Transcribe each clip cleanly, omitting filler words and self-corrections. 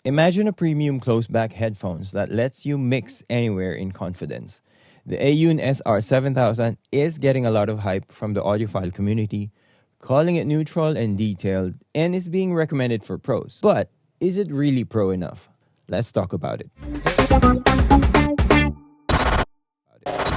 Imagine a premium close-back headphones that lets you mix anywhere in confidence. The Aune SR7000 is getting a lot of hype from the audiophile community, calling it neutral and detailed, and is being recommended for pros. But is it really pro enough? Let's talk about it.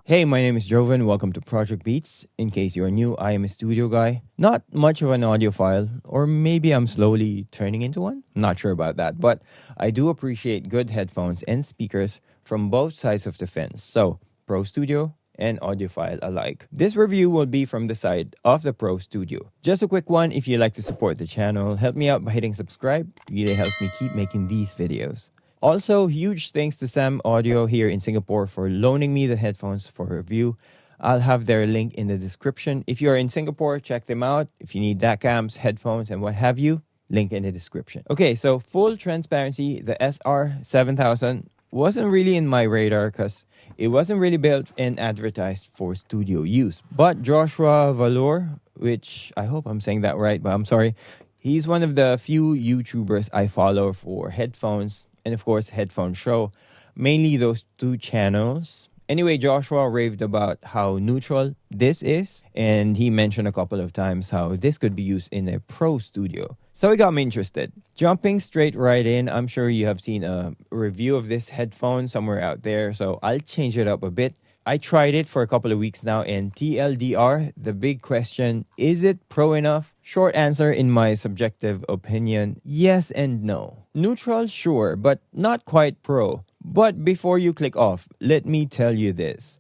Hey, my name is Jovan. Welcome to Project Beats. In case you are new, I am a studio guy. Not much of an audiophile, or maybe I'm slowly turning into one. Not sure about that, but I do appreciate good headphones and speakers from both sides of the fence. So, Pro Studio and audiophile alike. This review will be from the side of the Pro Studio. Just a quick one, if you'd like to support the channel, help me out by hitting subscribe. It really helps me keep making these videos. Also, huge thanks to Sam Audio here in Singapore for loaning me the headphones for review. I'll have their link in the description. If you're in Singapore, check them out. If you need DAC cams, headphones, and what have you, link in the description. Okay, so full transparency, the SR7000 wasn't really in my radar because it wasn't really built and advertised for studio use. But Joshua Valor, which I hope I'm saying that right, but I'm sorry, he's one of the few YouTubers I follow for headphones and of course Headphone Show, mainly those two channels. Anyway, Joshua raved about how neutral this is, and he mentioned a couple of times how this could be used in a pro studio. So it got me interested. Jumping straight right in, I'm sure you have seen a review of this headphone somewhere out there, so I'll change it up a bit. I tried it for a couple of weeks now, and TLDR, the big question, is it pro enough? Short answer, in my subjective opinion, yes and no. Neutral, sure, but not quite pro. But before you click off, let me tell you this.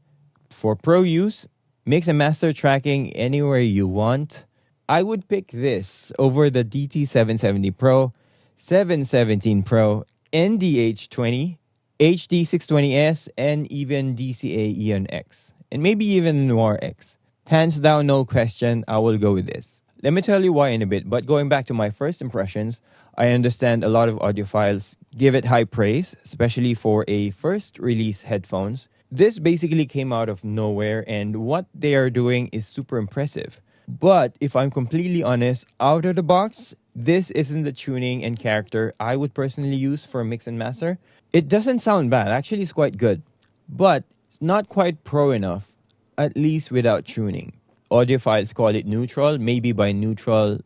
For pro use, mix and master tracking anywhere you want, I would pick this over the DT770 Pro, 717 Pro, NDH20, HD620S, and even DCA Eon X, and maybe even Noir X. Hands down, no question, I will go with this. Let me tell you why in a bit, but going back to my first impressions, I understand a lot of audiophiles give it high praise, especially for a first release headphones. This basically came out of nowhere, and what they are doing is super impressive. But if I'm completely honest, out of the box, this isn't the tuning and character I would personally use for mix and master. It doesn't sound bad, actually it's quite good, but it's not quite pro enough, at least without tuning. Audiophiles call it neutral, maybe by neutral,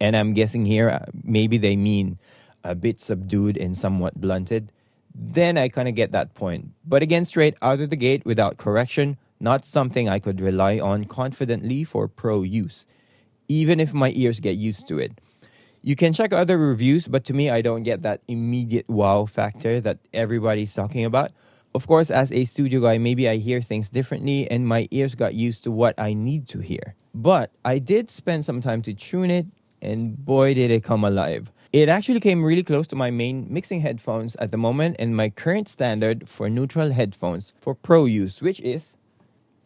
and I'm guessing here, maybe they mean a bit subdued and somewhat blunted. Then I kind of get that point. But again, straight out of the gate without correction, not something I could rely on confidently for pro use, even if my ears get used to it. You can check other reviews, but to me, I don't get that immediate wow factor that everybody's talking about. Of course, as a studio guy, maybe I hear things differently and my ears got used to what I need to hear. But I did spend some time to tune it, and boy, did it come alive. It actually came really close to my main mixing headphones at the moment and my current standard for neutral headphones for pro use, which is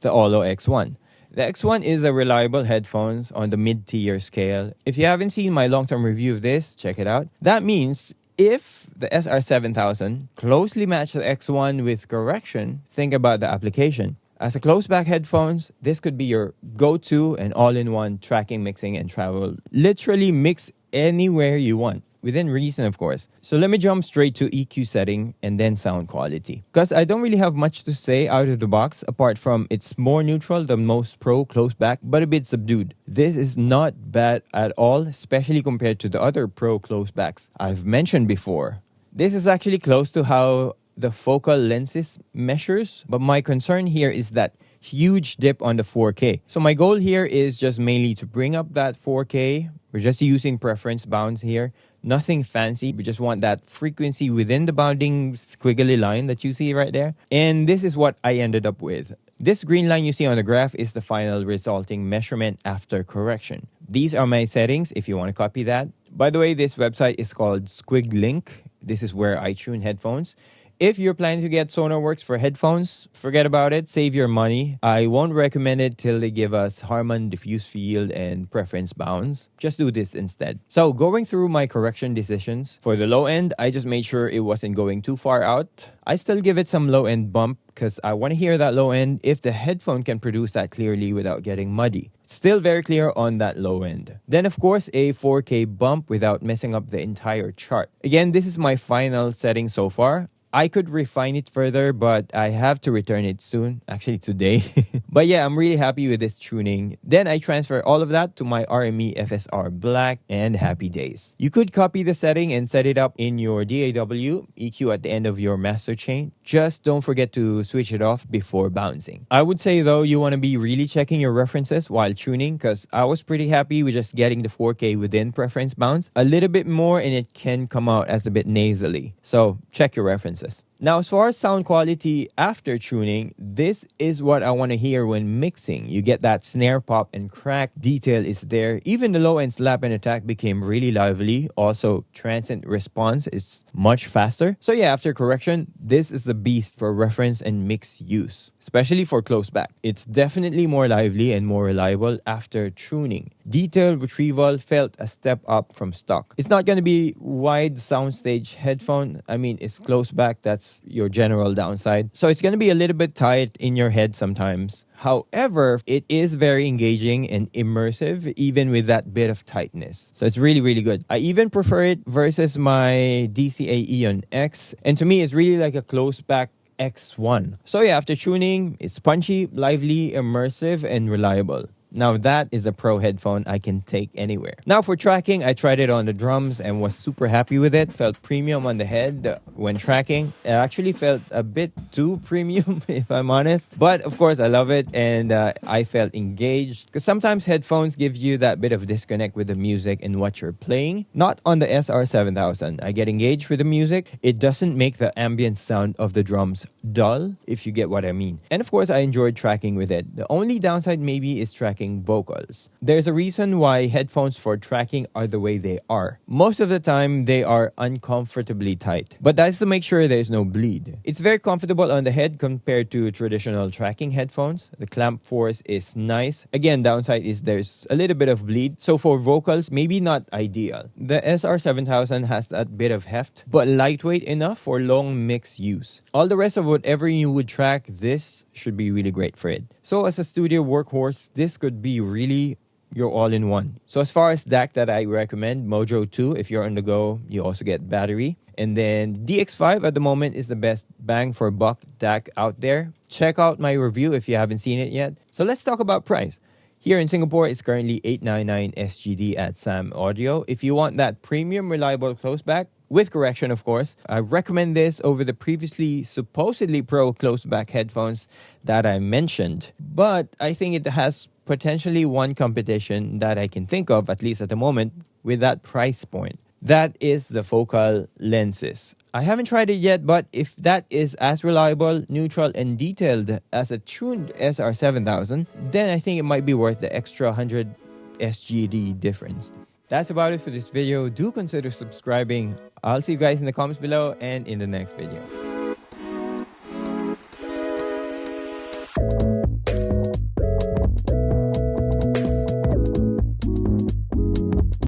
the Olo X1. The X1 is a reliable headphones on the mid-tier scale. If you haven't seen my long-term review of this, check it out. That means if the SR7000 closely matches the X1 with correction, think about the application. As a close-back headphones, this could be your go-to and all-in-one tracking, mixing, and travel. Literally mix anywhere you want. Within reason, of course. So let me jump straight to EQ setting and then sound quality. Because I don't really have much to say out of the box apart from it's more neutral than most pro close back, but a bit subdued. This is not bad at all, especially compared to the other pro close backs I've mentioned before. This is actually close to how the focal lenses measures, but my concern here is that huge dip on the 4K. So my goal here is just mainly to bring up that 4K. We're just using preference bounds here. Nothing fancy. We just want that frequency within the bounding squiggly line that you see right there. And this is what I ended up with. This green line you see on the graph is the final resulting measurement after correction. These are my settings if you want to copy that. By the way, this website is called SquigLink. This is where I tune headphones. If you're planning to get SonarWorks for headphones, forget about it. Save your money. I won't recommend it till they give us Harman diffuse field and preference bounds. Just do this instead. So going through my correction decisions, for the low end, I just made sure it wasn't going too far out. I still give it some low end bump because I want to hear that low end if the headphone can produce that clearly without getting muddy. Still very clear on that low end. Then of course a 4K bump without messing up the entire chart. Again, this is my final setting so far. I could refine it further, but I have to return it soon, actually today. But yeah, I'm really happy with this tuning. Then I transfer all of that to my RME FSR Black and happy days. You could copy the setting and set it up in your DAW EQ at the end of your master chain. Just don't forget to switch it off before bouncing. I would say though, you want to be really checking your references while tuning because I was pretty happy with just getting the 4K within preference bounds. A little bit more and it can come out as a bit nasally. So check your references. Now, as far as sound quality after tuning, this is what I want to hear when mixing. You get that snare pop and crack, detail is there. Even the low-end slap and attack became really lively. Also, transient response is much faster. So yeah, after correction, this is the beast for reference and mix use, especially for close back. It's definitely more lively and more reliable after tuning. Detail retrieval felt a step up from stock. It's not going to be wide soundstage headphone. I mean, it's close back. That's your general downside. So it's going to be a little bit tight in your head sometimes. However, it is very engaging and immersive, even with that bit of tightness. So it's really, really good. I even prefer it versus my DCA Eon X. And to me, it's really like a close back X1. So yeah, after tuning, it's punchy, lively, immersive, and reliable. Now that is a pro headphone I can take anywhere. Now for tracking, I tried it on the drums and was super happy with it. Felt premium on the head when tracking. It actually felt a bit too premium if I'm honest. But of course I love it and I felt engaged. Because sometimes headphones give you that bit of disconnect with the music and what you're playing. Not on the SR7000. I get engaged with the music. It doesn't make the ambient sound of the drums dull, if you get what I mean. And of course I enjoyed tracking with it. The only downside maybe is tracking vocals. There's a reason why headphones for tracking are the way they are. Most of the time, they are uncomfortably tight. But that's to make sure there's no bleed. It's very comfortable on the head compared to traditional tracking headphones. The clamp force is nice. Again, downside is there's a little bit of bleed. So for vocals, maybe not ideal. The SR7000 has that bit of heft, but lightweight enough for long mix use. All the rest of whatever you would track, this should be really great for it. So as a studio workhorse, this could be really your all-in-one. So as far as DAC that I recommend, Mojo 2, if you're on the go, you also get battery. And then DX5 at the moment is the best bang for buck DAC out there. Check out my review if you haven't seen it yet. So let's talk about price. Here in Singapore, it's currently $899 SGD at Sam Audio. If you want that premium, reliable close back, with correction, of course, I recommend this over the previously supposedly pro close back headphones that I mentioned. But I think it has potentially one competition that I can think of, at least at the moment, with that price point. That is the focal lenses. I haven't tried it yet, but if that is as reliable, neutral, and detailed as a tuned SR7000, then I think it might be worth the extra 100 SGD difference. That's about it for this video. Do consider subscribing. I'll see you guys in the comments below and in the next video.